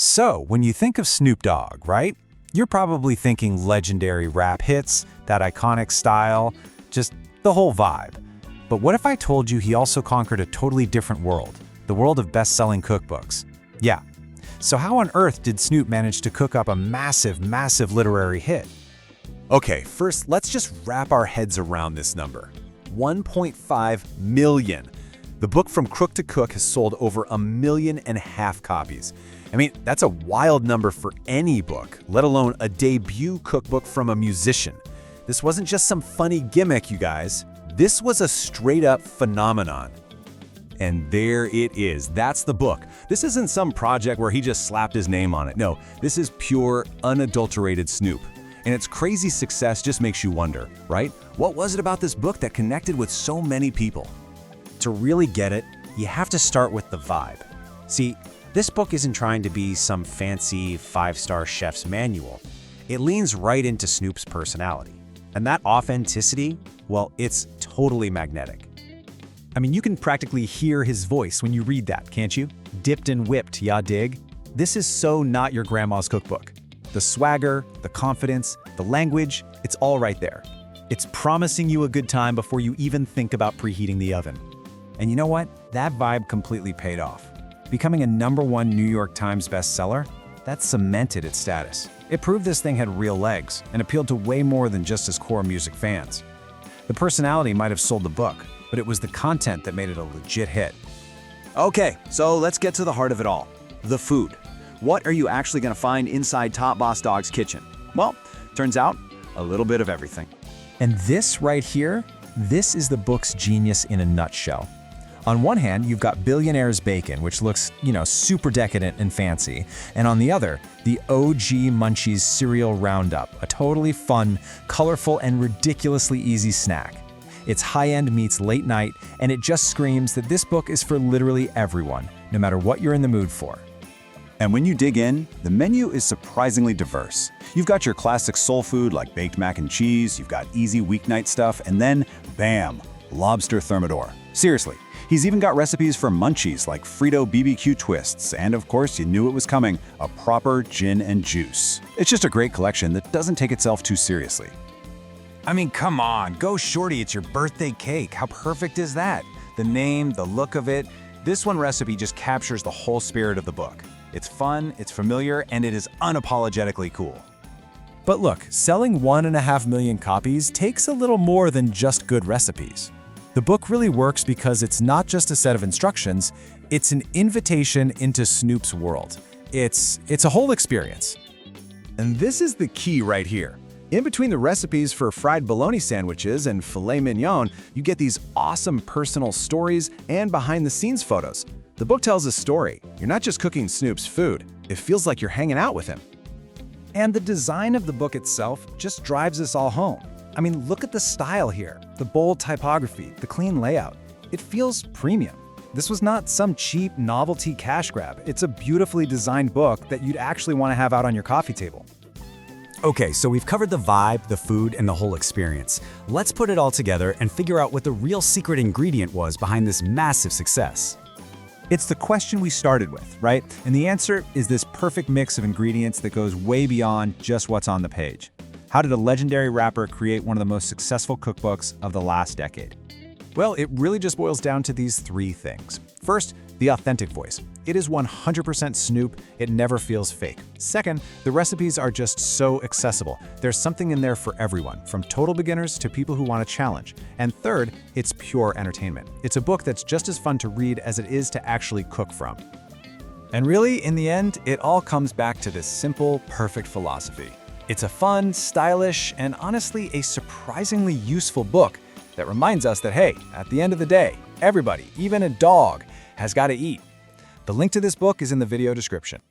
So, when you think of Snoop Dogg, right? You're probably thinking legendary rap hits, that iconic style, just the whole vibe. But what if I told you he also conquered a totally different world, the world of best-selling cookbooks? Yeah. So how on earth did Snoop manage to cook up a massive literary hit? Okay, first let's just wrap our heads around this number. 1.5 million. The book From Crook to Cook has sold over 1.5 million copies. I mean, that's a wild number for any book, let alone a debut cookbook from a musician. This wasn't just some funny gimmick, you guys. This was a straight-up phenomenon. And there it is. That's the book. This isn't some project where he just slapped his name on it. No, this is pure, unadulterated Snoop. And its crazy success just makes you wonder, right? What was it about this book that connected with so many people? To really get it, you have to start with the vibe. See, this book isn't trying to be some fancy five-star chef's manual. It leans right into Snoop's personality. And that authenticity, well, it's totally magnetic. I mean, you can practically hear his voice when you read that, can't you? Dipped and whipped, ya dig? This is so not your grandma's cookbook. The swagger, the confidence, the language, it's all right there. It's promising you a good time before you even think about preheating the oven. And you know what? That vibe completely paid off. Becoming a #1 New York Times bestseller, that cemented its status. It proved this thing had real legs and appealed to way more than just his core music fans. The personality might have sold the book, but it was the content that made it a legit hit. Okay, so let's get to the heart of it all. The food. What are you actually going to find inside Top Boss Dogg's kitchen? Well, turns out, a little bit of everything. And this right here, this is the book's genius in a nutshell. On one hand, you've got Billionaire's Bacon, which looks, super decadent and fancy. And on the other, the OG Munchies Cereal Roundup, a totally fun, colorful, and ridiculously easy snack. It's high-end meets late night, and it just screams that this book is for literally everyone, no matter what you're in the mood for. And when you dig in, the menu is surprisingly diverse. You've got your classic soul food like baked mac and cheese, you've got easy weeknight stuff, and then, bam, lobster thermidor. Seriously, he's even got recipes for munchies like Frito BBQ twists, and of course, you knew it was coming, a proper gin and juice. It's just a great collection that doesn't take itself too seriously. I mean, come on, go shorty, it's your birthday cake. How perfect is that? The name, the look of it. This one recipe just captures the whole spirit of the book. It's fun, it's familiar, and it is unapologetically cool. But look, selling 1.5 million copies takes a little more than just good recipes. The book really works because it's not just a set of instructions, it's an invitation into Snoop's world. It's a whole experience. And this is the key right here. In between the recipes for fried bologna sandwiches and filet mignon, you get these awesome personal stories and behind-the-scenes photos. The book tells a story. You're not just cooking Snoop's food, it feels like you're hanging out with him. And the design of the book itself just drives us all home. I mean, look at the style here, the bold typography, the clean layout. It feels premium. This was not some cheap novelty cash grab. It's a beautifully designed book that you'd actually want to have out on your coffee table. Okay, so we've covered the vibe, the food, and the whole experience. Let's put it all together and figure out what the real secret ingredient was behind this massive success. It's the question we started with, right? And the answer is this perfect mix of ingredients that goes way beyond just what's on the page. How did a legendary rapper create one of the most successful cookbooks of the last decade? Well, it really just boils down to these three things. First, the authentic voice. It is 100% Snoop, it never feels fake. Second, the recipes are just so accessible. There's something in there for everyone, from total beginners to people who want a challenge. And third, it's pure entertainment. It's a book that's just as fun to read as it is to actually cook from. And really, in the end, it all comes back to this simple, perfect philosophy. It's a fun, stylish, and honestly, a surprisingly useful book that reminds us that, hey, at the end of the day, everybody, even a dog, has got to eat. The link to this book is in the video description.